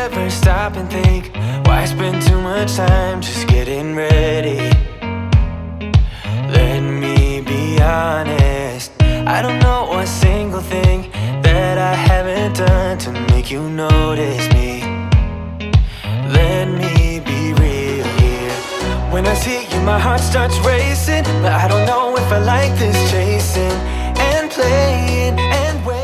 ever stop and think, why spend too much time just getting ready? Let me be honest, I don't know one single thing that I haven't done to make you notice me. Let me be real here. When I see you, my heart starts racing, but I don't know if I like this chasing and playing and waiting.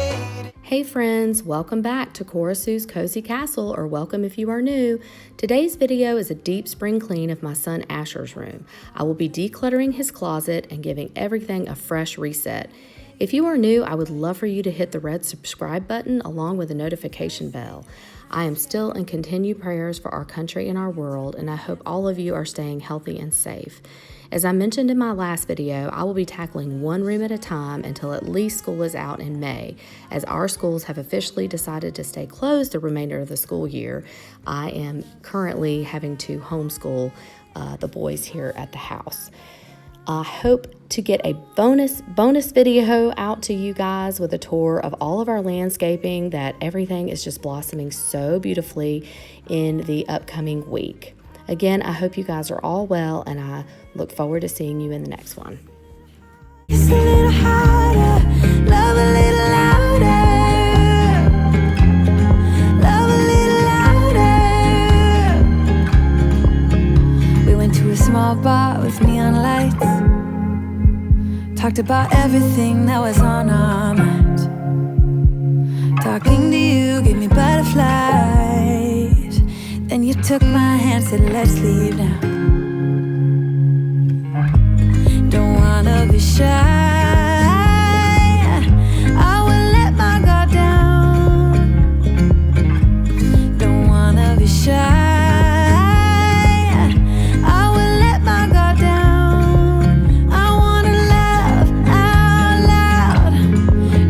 Hey friends, welcome back to Corasuescozycastle, or welcome if you are new. Today's video is a deep spring clean of my son Asher's room. I will be decluttering his closet and giving everything a fresh reset. If you are new, I would love for you to hit the red subscribe button along with the notification bell. I am still in continued prayers for our country and our world, and I hope all of you are staying healthy and safe. As I mentioned in my last video, I will be tackling one room at a time until at least school is out in May. As our schools have officially decided to stay closed the remainder of the school year, I am currently having to homeschool the boys here at the house. I hope to get a bonus video out to you guys with a tour of all of our landscaping, that everything is just blossoming so beautifully in the upcoming week. Again, I hope you guys are all well, and I look forward to seeing you in the next one. It's a little harder, love a little louder, love a little louder. We went to a small bar with neon lights, talked about everything that was on our mind. Talking to you gave me butterflies. Then you took my hand, said let's leave now. Don't wanna be shy, I will let my guard down. Don't wanna be shy, I will let my guard down. I wanna laugh out loud,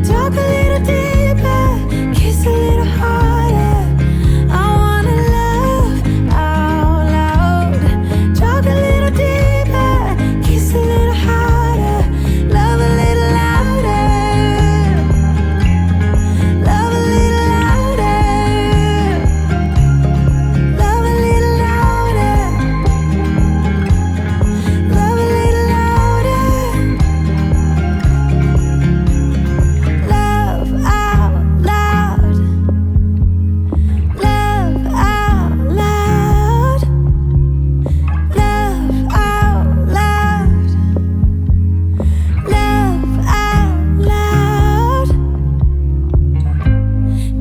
talk a little deeper, kiss a little harder. I wanna laugh out loud, talk a little deeper, kiss a little harder, love a little louder, love a little louder, love a little louder, love a little louder, love out loud, love out loud, love out loud, love out loud.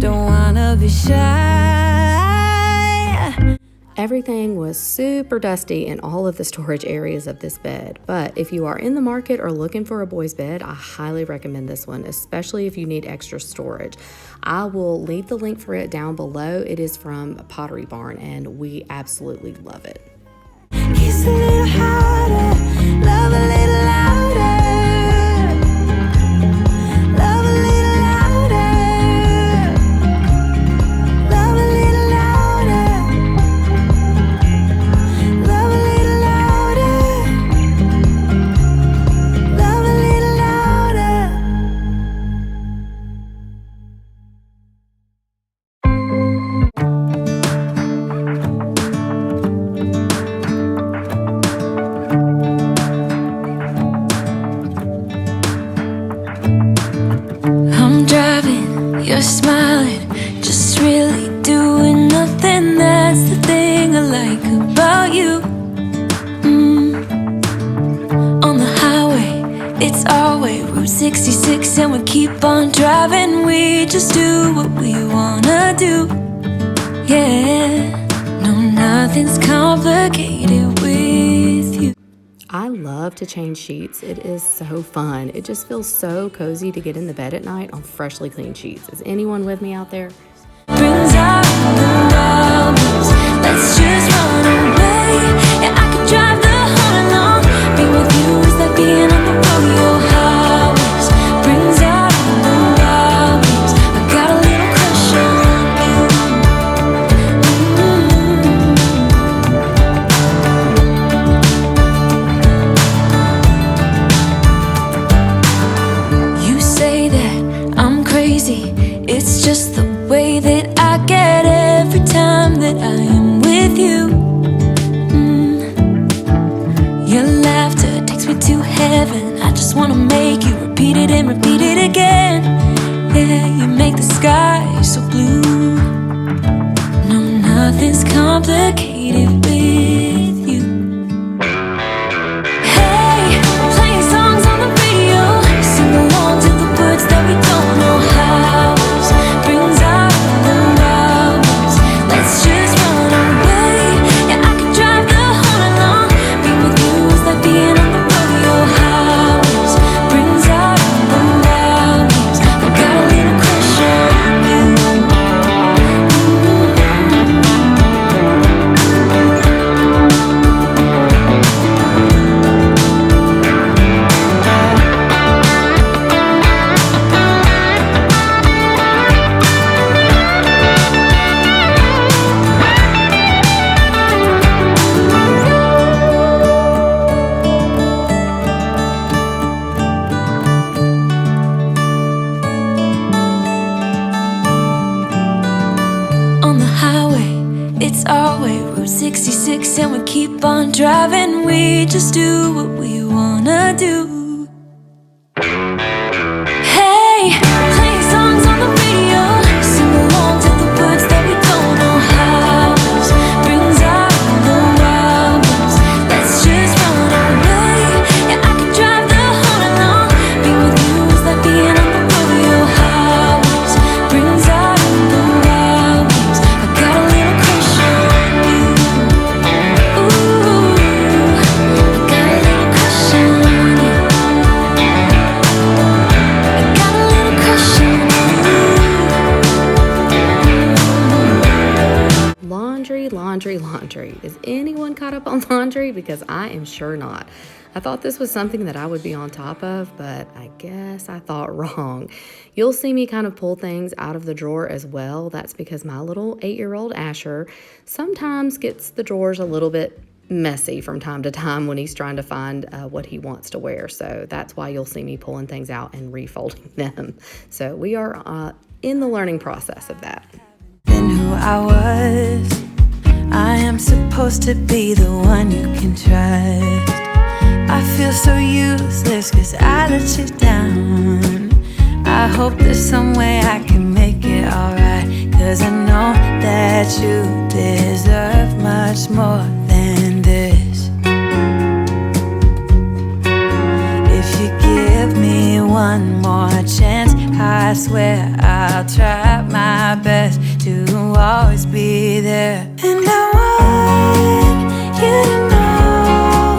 Don't wanna be shy. Everything was super dusty in all of the storage areas of this bed, but if you are in the market or looking for a boys bed, I highly recommend this one, especially if you need extra storage. I will leave the link for it down below. It is from Pottery Barn, and we absolutely love it. Kiss a little harder, love a little louder, love a little louder, love a little louder, love a little louder, love a little louder. I'm driving, you're smiling, just really doing nothing. That's the thing I like about you. On the highway, it's our way, Route 66, and we keep on driving. We just do what we wanna do. Yeah, no, nothing's complicated with you. I love to change sheets. It is so fun. It just feels so cozy to get in the bed at night on freshly clean sheets. Is anyone with me out there? Brings out the wildness. Let's just run away. Yeah, I could drive the whole along. Being with you is like being on the rodeo highways. Brings out the wildness. I got a little crush on you. You say that I'm crazy. It's just the way that I get every time it and repeat it again. Yeah, you make the sky so blue. No, nothing's complicated with you. Hey, playing songs on the radio, sing along to the words that we don't know how. Brings out the hours. Let's just run away. Yeah, I could drive the whole night long. Being with you is like being on the rodeo house. Brings out the hours. I got a little crush on you. On the highway, it's our way, Route 66, and we keep on driving. We just do what we wanna do. Hey, playing songs on the radio, sing along to the words that we don't know how. Brings out the hours. Let's just run away. Yeah, I could drive the whole night long. Being with you is like being on the rodeo house. Brings out the hours. I got a little crush on you. Ooh, I got a little crush on you. I got a little crush on you. Laundry, laundry, laundry. Is anyone caught up on laundry? Because I am sure not. I thought this was something that I would be on top of, but I guess I thought wrong. You'll see me kind of pull things out of the drawer as well. That's because my little 8-year-old Asher sometimes gets the drawers a little bit messy from time to time when he's trying to find what he wants to wear. So that's why you'll see me pulling things out and refolding them. So we are in the learning process of that. Been who I was. I am supposed to be the one you can trust. I feel so useless 'cause I let you down. I hope there's some way I can make it alright, 'cause I know that you deserve much more than this. If you give me one more chance, I swear I'll try my best to always be there. And I want you to know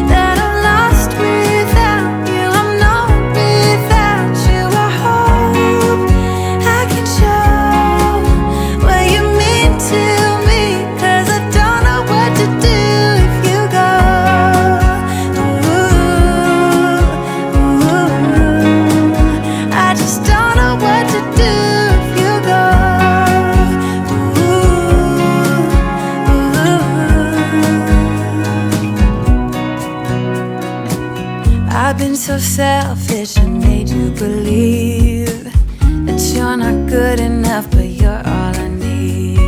that I'm lost without you. I'm not without you. I hope I can show what you mean to me, 'cause I don't know what to do if you go. Ooh, I just don't know what to do if you go. I've been so selfish and made you believe that you're not good enough, but you're all I need.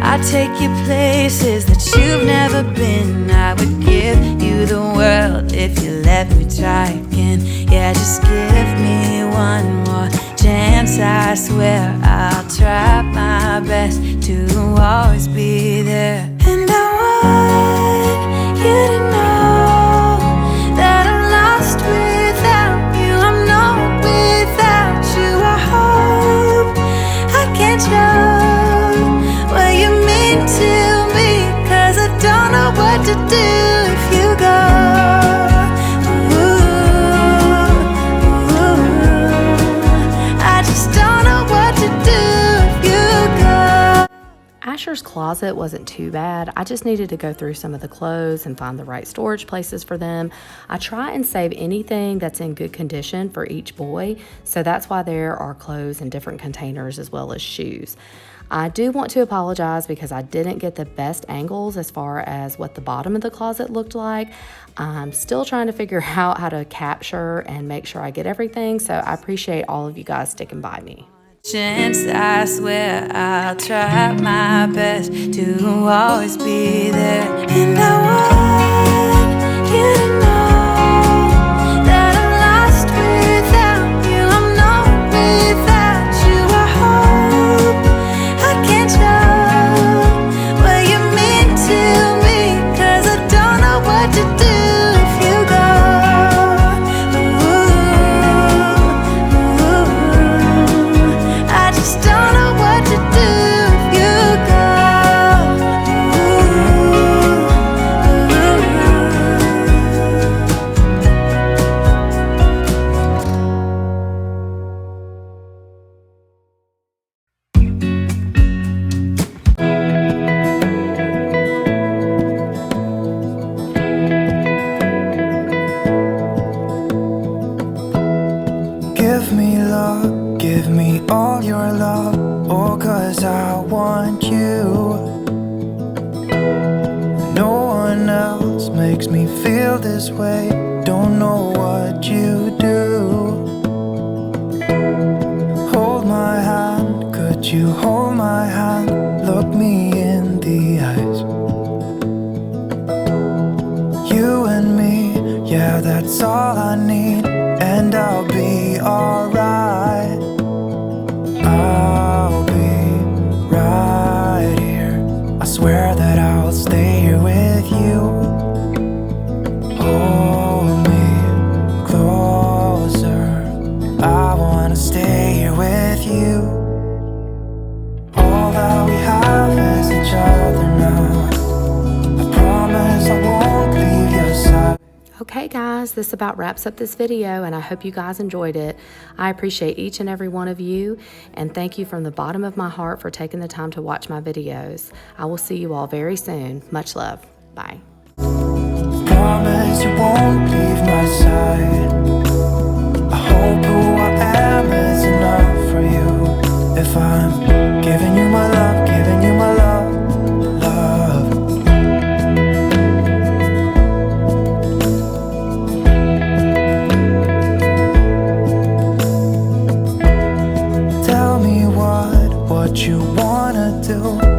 I take you places that you've never been. I would give you the world if you let me try again. Yeah, just give me one more chance. I swear I'll try my best to always be there. And I want you to know that I'm lost without you. I'm not without you. I hope I can show what you mean to me, 'cause I don't know what to do if you go. I just don't know what to do if you go. Asher's closet wasn't too bad. I just needed to go through some of the clothes and find the right storage places for them. I try and save anything that's in good condition for each boy, so that's why there are clothes in different containers as well as shoes. I do want to apologize because I didn't get the best angles as far as what the bottom of the closet looked like. I'm still trying to figure out how to capture and make sure I get everything, so I appreciate all of you guys sticking by me. Chance, I swear I'll try my best to always be there. And I want you to know that I'm lost without else makes me feel this way. Don't know what you do. Hold my hand, could you hold my hand? Look me in the eyes. You and me, yeah, that's all I need. And I'll be alright. I'll be right here. I swear that I'll stay here with you. Hold me closer. I wanna stay here with you. All that we have is each other now. I promise I won't leave your side. Okay guys, this about wraps up this video, and I hope you guys enjoyed it. I appreciate each and every one of you, and thank you from the bottom of my heart for taking the time to watch my videos. I will see you all very soon. Much love. Bye. Promise you won't leave my side. I hope who I am is enough for you. If I'm giving you my love, giving you my love, love. Tell me what you wanna do.